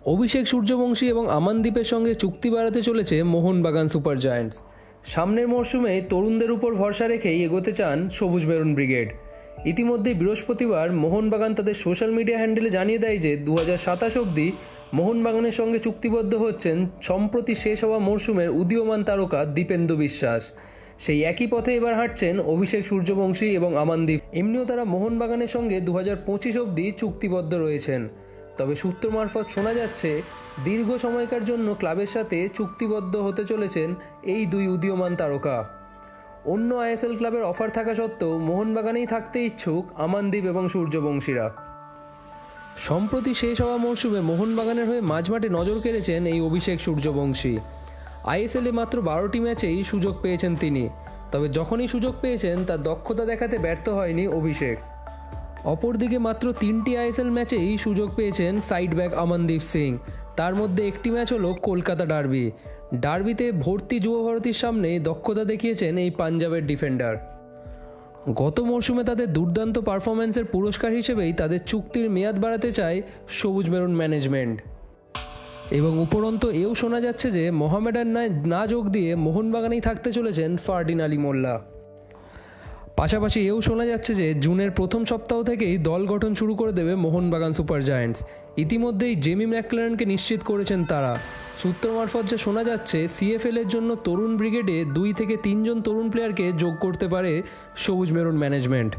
অভিষেক সূর্যবংশী এবং আমানদীপের সঙ্গে চুক্তি বাড়াতে চলেছে মোহনবাগান সুপার জায়ান্টস। সামনের মরশুমে তরুণদের উপর ভরসা রেখেই এগোতে চান সবুজ মেরুন ব্রিগেড। ইতিমধ্যে বৃহস্পতিবার মোহনবাগান তাদের সোশ্যাল মিডিয়া হ্যান্ডেলে জানিয়ে দেয় যে 2027 অবধি মোহনবাগানের সঙ্গে চুক্তিবদ্ধ হচ্ছেন সম্প্রতি শেষ হওয়া মরশুমের উদীয়মান তারকা দীপেন্দু বিশ্বাস। সেই একই পথে এবার হাঁটছেন অভিষেক সূর্যবংশী এবং আমানদীপ। এমনিও তারা মোহনবাগানের সঙ্গে 2025 অবধি চুক্তিবদ্ধ রয়েছেন। তবে সূত্র মারফত শোনা যাচ্ছে দীর্ঘ সময়কার জন্য ক্লাবের সাথে চুক্তিবদ্ধ হতে চলেছেন এই দুই উদীয়মান তারকা। অন্য আইএসএল ক্লাবের অফার থাকা সত্ত্বেও মোহনবাগানেই থাকতে ইচ্ছুক আমানদীপ এবং সূর্যবংশীরা। সম্প্রতি শেষ হওয়া মরশুমে মোহনবাগানের হয়ে মাঝমাঠে নজর কেড়েছেন এই অভিষেক সূর্যবংশী। আইএসএলে মাত্র 12টি ম্যাচেই সুযোগ পেয়েছেন তিনি। তবে যখনই সুযোগ পেয়েছেন তার দক্ষতা দেখাতে ব্যর্থ হয়নি অভিষেক। অপরদিকে মাত্র 3টি আইএসএল ম্যাচেই সুযোগ পেয়েছেন সাইড ব্যাক আমানদীপ সিং। তার মধ্যে একটি ম্যাচ হলো কলকাতা ডার্বিতে ভর্তি যুব ভারতীর সামনে দক্ষতা দেখিয়েছেন এই পাঞ্জাবের ডিফেন্ডার। গত মরশুমে তাদের দুর্দান্ত পারফরম্যান্সের পুরস্কার হিসেবেই তাদের চুক্তির মেয়াদ বাড়াতে চায় সবুজ মেরুন ম্যানেজমেন্ট। এবং উপরন্তু এও শোনা যাচ্ছে যে মোহামেডান না যোগ দিয়ে মোহনবাগানেই থাকতে চলেছেন ফারদিন আলী মোল্লা। পাশাপাশি এও শোনা যাচ্ছে যে জুনের প্রথম সপ্তাহ থেকেই দল গঠন শুরু করে দেবে মোহনবাগান সুপার জায়ান্টস। ইতিমধ্যেই জেমি ম্যাকক্লারেনকে নিশ্চিত করেছেন তারা। সূত্র মারফত যে শোনা যাচ্ছে সিএফএল এর জন্য তরুণ ব্রিগেডে 2 থেকে 3 জন তরুণ প্লেয়ারকে যোগ করতে পারে সবুজ মেরুন ম্যানেজমেন্ট।